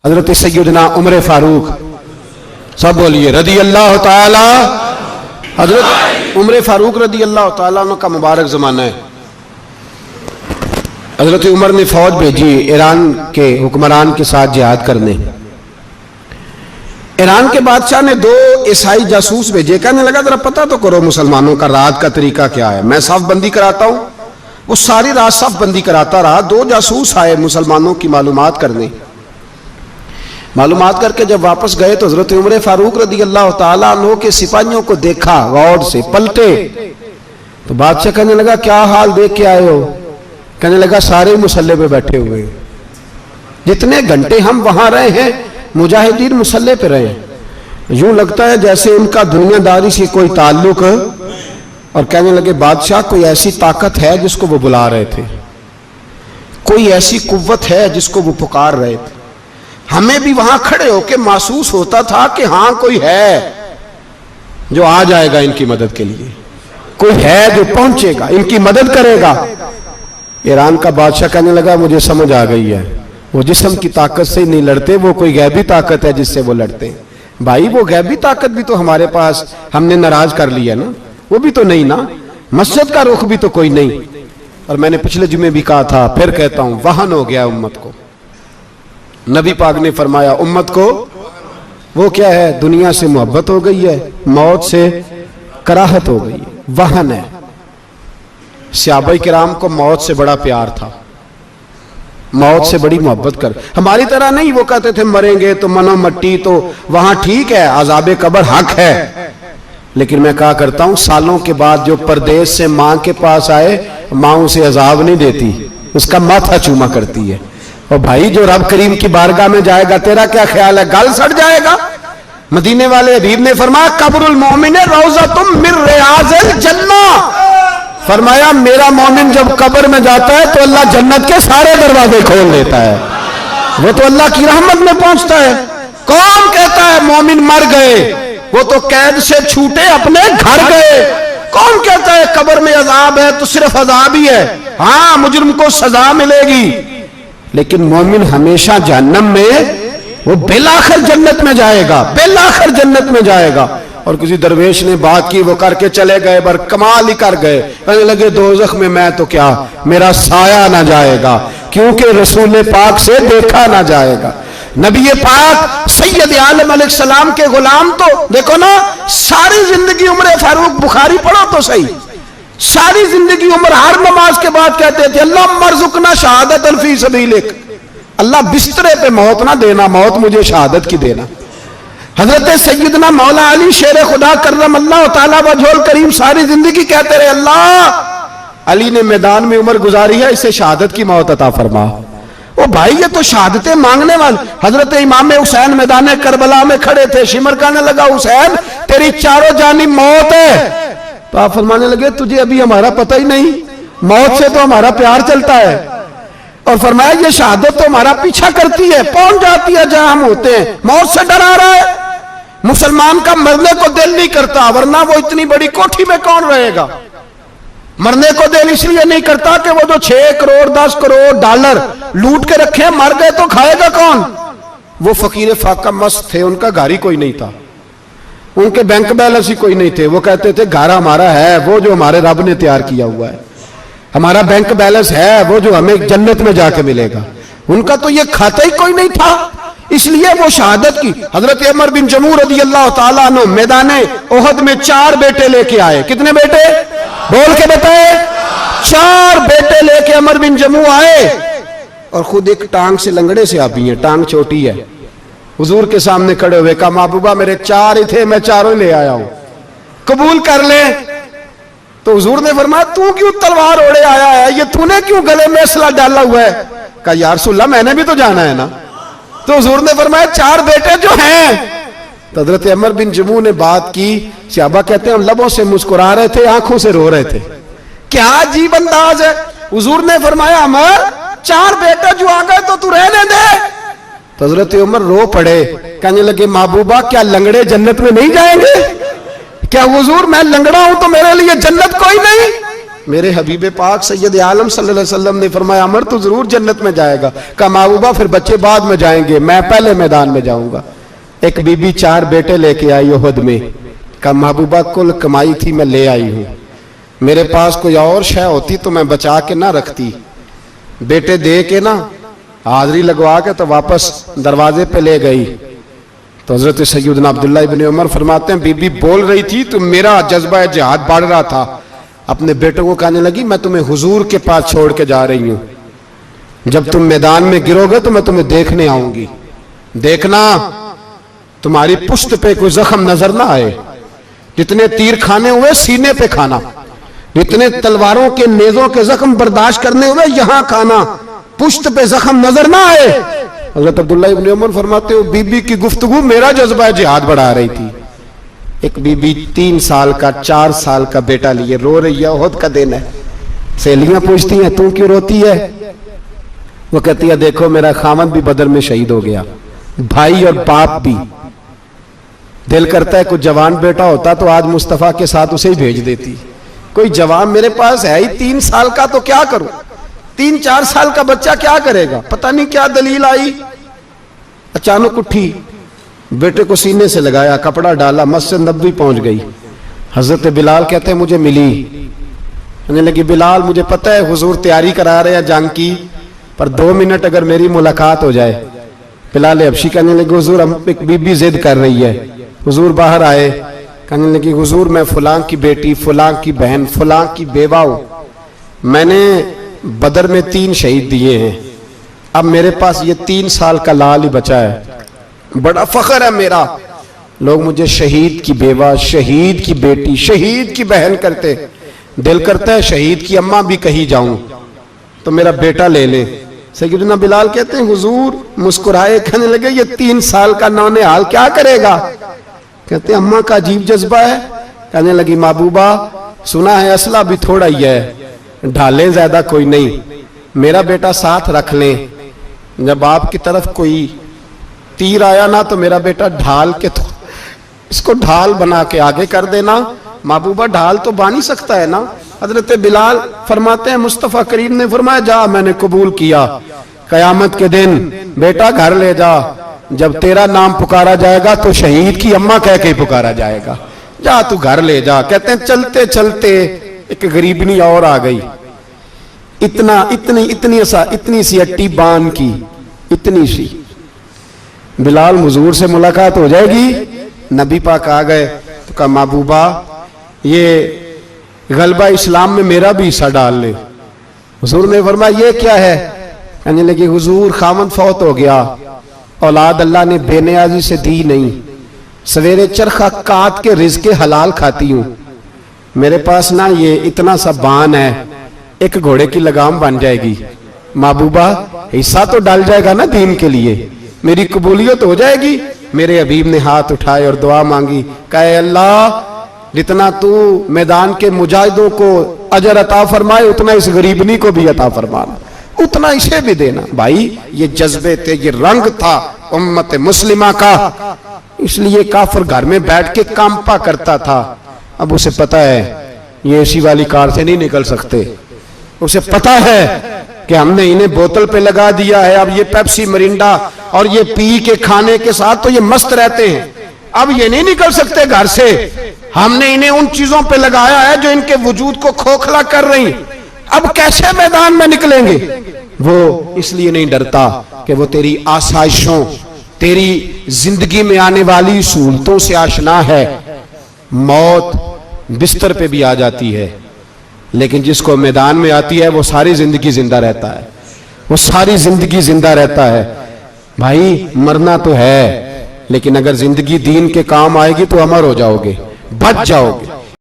حضرت سیدنا عمر فاروق، سب بولیے رضی اللہ تعالی۔ حضرت عمر فاروق رضی اللہ تعالیٰ عنہ کا مبارک زمانہ ہے۔ حضرت عمر نے فوج بھیجی ایران کے حکمران کے ساتھ جہاد کرنے۔ ایران کے بادشاہ نے 2 عیسائی جاسوس بھیجے، کہنے لگا ذرا پتہ تو کرو مسلمانوں کا رات کا طریقہ کیا ہے، میں صف بندی کراتا ہوں۔ وہ ساری رات صف بندی کراتا رہا، 2 جاسوس آئے مسلمانوں کی معلومات کرنے۔ معلومات کر کے جب واپس گئے تو حضرت عمر فاروق رضی اللہ تعالیٰ عنہ کے سپاہیوں کو دیکھا، غور سے پلٹے تو بادشاہ کہنے لگا کیا حال دیکھ کے آئے ہو؟ کہنے لگا سارے مسلح پہ بیٹھے ہوئے، جتنے گھنٹے ہم وہاں رہے ہیں مجاہدین مسلح پہ رہے ہیں، یوں لگتا ہے جیسے ان کا دنیا داری سے کوئی تعلق۔ اور کہنے لگے بادشاہ کوئی ایسی طاقت ہے جس کو وہ بلا رہے تھے، کوئی ایسی قوت ہے جس کو وہ پکار رہے تھے، ہمیں بھی وہاں کھڑے ہو کے محسوس ہوتا تھا کہ ہاں کوئی ہے جو آ جائے گا ان کی مدد کے لیے، کوئی ہے جو پہنچے گا ان کی مدد کرے گا۔ ایران کا بادشاہ کہنے لگا مجھے سمجھ آ گئی ہے، وہ جسم کی طاقت سے نہیں لڑتے، وہ کوئی غیبی طاقت ہے جس سے وہ لڑتے ہیں۔ بھائی وہ غیبی طاقت بھی تو ہمارے پاس ہم نے ناراض کر لیا نا، وہ بھی تو نہیں نا، مسجد کا رخ بھی تو کوئی نہیں۔ اور میں نے پچھلے جمعے بھی کہا تھا، پھر کہتا ہوں، وہن ہو گیا امت کو۔ نبی پاک نے فرمایا امت کو وہ کیا ہے، دنیا سے محبت ہو گئی ہے، موت سے کراہت ہو گئی ہے، وہن ہے۔ صحابہ کرام کو موت سے بڑا پیار تھا، موت سے بڑی محبت کر، ہماری طرح نہیں وہ کہتے تھے مریں گے تو منو مٹی، تو وہاں ٹھیک ہے عذاب قبر حق ہے، لیکن میں کہا کرتا ہوں سالوں کے بعد جو پردیس سے ماں کے پاس آئے، ماں اسے عذاب نہیں دیتی، اس کا ماتھا چوما کرتی ہے۔ اور بھائی جو رب کریم کی بارگاہ میں جائے گا تیرا کیا خیال ہے، گل سڑ جائے گا؟ مدینے والے حبیب نے فرمایا قبر المومن روضۃ من ریاض الجنہ، فرمایا میرا مومن جب قبر میں جاتا ہے تو اللہ جنت کے سارے دروازے کھول لیتا ہے، وہ تو اللہ کی رحمت میں پہنچتا ہے۔ کون کہتا ہے مومن مر گئے، وہ تو قید سے چھوٹے اپنے گھر گئے۔ کون کہتا ہے قبر میں عذاب ہے تو صرف عذاب ہی ہے، ہاں مجرم کو سزا ملے گی، لیکن مومن ہمیشہ جہنم میں، وہ بالآخر جنت میں جائے گا، بالآخر جنت میں جائے گا۔ اور کسی درویش نے بات کی، وہ کر کے چلے گئے، بر کمال ہی کر گئے، کہنے لگے دوزخ میں میں تو کیا، میرا سایہ نہ جائے گا، کیونکہ رسول پاک سے دیکھا نہ جائے گا۔ نبی پاک سید عالم علیہ السلام کے غلام تو دیکھو نا، ساری زندگی عمر فاروق، بخاری پڑھو تو صحیح، ساری زندگی عمر ہر نماز کے بعد کہتے تھے اللہم ارزقنا شہادت فی سبیلک، اللہ بسترے پہ موت نہ دینا، موت مجھے شہادت کی دینا۔ حضرت سیدنا مولا علی شیر خدا کرم اللہ تعالیٰ وجہ الکریم ساری زندگی کہتے رہے اللہ علی نے میدان میں عمر گزاری ہے، اسے شہادت کی موت عطا فرما۔ او بھائی یہ تو شہادتیں مانگنے والے۔ حضرت امام حسین میدان کربلا میں کھڑے تھے، شمر کہنے لگا حسین تیری چاروں جانب موت ہے، تو آپ فرمانے لگے تجھے ابھی ہمارا پتہ ہی نہیں، موت سے تو ہمارا پیار چلتا ہے۔ اور فرمایا یہ شہادت تو ہمارا پیچھا کرتی ہے، پہنچ جاتی ہے جہاں ہم ہوتے ہیں، موت سے ڈرا رہا ہے۔ مسلمان کا مرنے کو دل نہیں کرتا، ورنہ وہ اتنی بڑی کوٹھی میں کون رہے گا؟ مرنے کو دل اس لیے نہیں کرتا کہ وہ جو 6 کروڑ 10 کروڑ ڈالر لوٹ کے رکھے، مر گئے تو کھائے گا کون؟ وہ فقیر فاقہ مست تھے، ان کا گھر ہی کوئی نہیں تھا، ان کے بینک بیلنس ہی کوئی نہیں تھے، وہ کہتے تھے گھر ہمارا ہے وہ جو ہمارے رب نے تیار کیا ہوا ہے، ہمارا بینک بیلنس ہے وہ جو ہمیں جنت میں جا کے ملے گا، ان کا تو یہ کھاتا ہی کوئی نہیں تھا، اس لیے وہ شہادت کی۔ حضرت عمر بن جموع رضی اللہ تعالیٰ عنہ میدان احد میں 4 بیٹے لے کے آئے، کتنے بیٹے؟ بول کے بتائے، 4 بیٹے لے کے عمر بن جموع آئے، اور خود ایک ٹانگ سے لنگڑے سے آپ بھی ہیں، ٹانگ چھوٹی ہے، حضور کے سامنے کھڑے ہوئے کہا محبوبہ میرے 4 ہی تھے، میں 4 لے آیا ہوں، قبول کر لیں۔ تو حضور نے فرمایا تو کیوں تلوار اوڑے آیا ہے، یہ تو نے کیوں گلے میں اسلحہ ڈالا ہوا ہے؟ کہا یا رسول اللہ میں نے بھی تو جانا ہے نا۔ تو حضور نے فرمایا 4 بیٹے جو ہیں۔ تو حضرت عمر بن جموع نے بات کی، صحابہ کہتے ہیں ہم لبوں سے مسکرا رہے تھے، آنکھوں سے رو رہے تھے، کیا عجیب انداز ہے۔ حضور نے فرمایا عمر 4 بیٹے جو آ گئے تو تو رہنے دے۔ تو حضرت عمر رو پڑے، کہنے لگے محبوبہ کیا لنگڑے جنت میں نہیں جائیں گے؟ کیا حضور میں لنگڑا ہوں تو میرے لیے جنت کوئی نہیں؟ میرے حبیب پاک سید عالم صلی اللہ علیہ وسلم نے فرمایا عمر تو ضرور جنت میں جائے گا. کہا محبوبہ پھر بچے بعد میں جائیں گے, میں پہلے میدان میں جاؤں گا. ایک بی بی 4 بیٹے لے کے آئی احد میں. کہا محبوبہ کل کمائی تھی میں لے آئی ہوں, میرے پاس کوئی اور شے ہوتی تو میں بچا کے نہ رکھتی. بیٹے دے کے نا حاضری لگوا کے تو واپس دروازے پہ لے گئی. تو حضرت سیدنا عبداللہ ابن عمر فرماتے ہیں بی بی بول رہی تھی تو میرا جذبہ جہاد بڑھ رہا تھا. اپنے بیٹوں کو کہنے لگی میں تمہیں حضور کے پاس چھوڑ کے جا رہی ہوں, جب تم میدان میں گرو گے تو میں تمہیں دیکھنے آؤں گی. دیکھنا تمہاری پشت پہ کوئی زخم نظر نہ آئے, جتنے تیر کھانے ہوئے سینے پہ کھانا, جتنے تلواروں کے نیزوں کے زخم برداشت کرنے ہوئے یہاں کھانا, پشت پہ زخم نظر نہ آئے. حضرت عبداللہ ابن عمر فرماتے ہو بی بی کی گفتگو میرا جذبہ جہاد بڑھا رہی تھی. ایک بی بی 3 سال کا 4 سال کا بیٹا لیے رو رہی ہے, احد کا دن ہے. سہیلیاں پوچھتی ہیں تو کیوں روتی ہے؟ وہ کہتی ہے دیکھو میرا خاوند بھی بدر میں شہید ہو گیا, بھائی اور باپ بھی. دل کرتا ہے کوئی جوان بیٹا ہوتا تو آج مصطفیٰ کے ساتھ اسے ہی بھیج دیتی. کوئی جوان میرے پاس ہے ہی 3 سال کا تو کیا کروں, 3-4 سال کا بچہ کیا کرے گا؟ پتہ نہیں کیا دلیل آئی, اچانک اٹھی, بیٹے کو سینے سے لگایا, کپڑا ڈالا, مسجد نبوی پہنچ گئی. حضرت بلال کہتے ہیں مجھے ملی, کہنے لگی بلال مجھے پتہ ہے حضور تیاری کرا رہے ہیں جنگ کی, پر 2 منٹ اگر میری ملاقات ہو جائے. بلال حبشی کہنے لگے حضور ہم ایک بی بی ضد کر رہی ہے. حضور باہر آئے, کہنے لگی حضور میں فلاں کی بیٹی, فلاں کی بہن, فلاں کی بیوہ ہوں, میں نے بدر میں 3 شہید دیے ہیں, اب میرے پاس یہ 3 سال کا لال ہی بچا ہے, بڑا فخر ہے میرا. لوگ مجھے شہید کی بیوہ, شہید کی بیٹی, شہید کی بہن کرتے. دل کرتا ہے شہید کی اماں بھی کہیں جاؤں تو میرا بیٹا لے لے. سیدنا بلال کہتے ہیں حضور مسکرائے, کہنے لگے یہ 3 سال کا نونہال کیا کرے گا؟ کہتے ہیں اماں کا عجیب جذبہ ہے. کہنے لگی محبوبہ سنا ہے اسلحہ بھی تھوڑا ہی ہے, ڈھالیں زیادہ کوئی نہیں, میرا بیٹا ساتھ رکھ لیں, جب آپ کی طرف کوئی تیر آیا نا تو میرا بیٹا ڈھال کے تو اس کو ڈھال بنا کے آگے کر دینا. محبوبہ ڈھال تو بانی سکتا ہے نا. حضرت بلال فرماتے ہیں مصطفیٰ کریم نے فرمایا جا میں نے قبول کیا, قیامت کے دن بیٹا گھر لے جا, جب تیرا نام پکارا جائے گا تو شہید کی اماں کہہ کے پکارا جائے گا, جا تو گھر لے جا. کہتے ہیں چلتے چلتے ایک غریبنی اور آ گئی, اتنی سی اٹی بان کی, اتنی سی. بلال حضور سے ملاقات ہو جائے گی. نبی پاک آ گئے تو کہا محبوبہ یہ غلبہ اسلام میں میرا بھی حصہ ڈال لے. حضور نے فرمایا یہ کیا ہے؟ کہنے لگی حضور خامد فوت ہو گیا, اولاد اللہ نے بے نیازی سے دی نہیں, سویرے چرخہ کاٹ کے رزق حلال کھاتی ہوں, میرے پاس نا یہ اتنا سا بان ہے, ایک گھوڑے کی لگام بن جائے گی. محبوبہ حصہ تو ڈال جائے گا نا دین کے لیے, میری قبولیت ہو جائے گی. میرے حبیب نے ہاتھ اٹھائے اور دعا مانگی, کہے اللہ جتنا تو میدان کے مجاہدوں کو اجر عطا فرمائے اتنا اس غریبنی کو بھی عطا فرمانا, اتنا اسے بھی دینا. بھائی یہ جذبے تھے, یہ رنگ تھا امت مسلمہ کا, اس لیے کافر گھر میں بیٹھ کے کانپا کرتا تھا. اب اسے پتا ہے یہ اسی والی کار سے نہیں نکل سکتے, اسے پتا ہے کہ ہم نے انہیں بوتل پہ لگا دیا ہے, اب یہ پیپسی مرینڈا اور یہ پی کے کھانے کے ساتھ تو یہ مست رہتے ہیں, اب یہ نہیں نکل سکتے گھر سے, ہم نے انہیں ان چیزوں پہ لگایا ہے جو ان کے وجود کو کھوکھلا کر رہی, اب کیسے میدان میں نکلیں گے؟ وہ اس لیے نہیں ڈرتا کہ وہ تیری آسائشوں, تیری زندگی میں آنے والی سہولتوں سے آشنا ہے. موت بستر پہ بھی آ جاتی ہے, لیکن جس کو میدان میں آتی ہے وہ ساری زندگی زندہ رہتا ہے, وہ ساری زندگی زندہ رہتا ہے. بھائی مرنا تو ہے, لیکن اگر زندگی دین کے کام آئے گی تو امر ہو جاؤ گے, بچ جاؤ گے.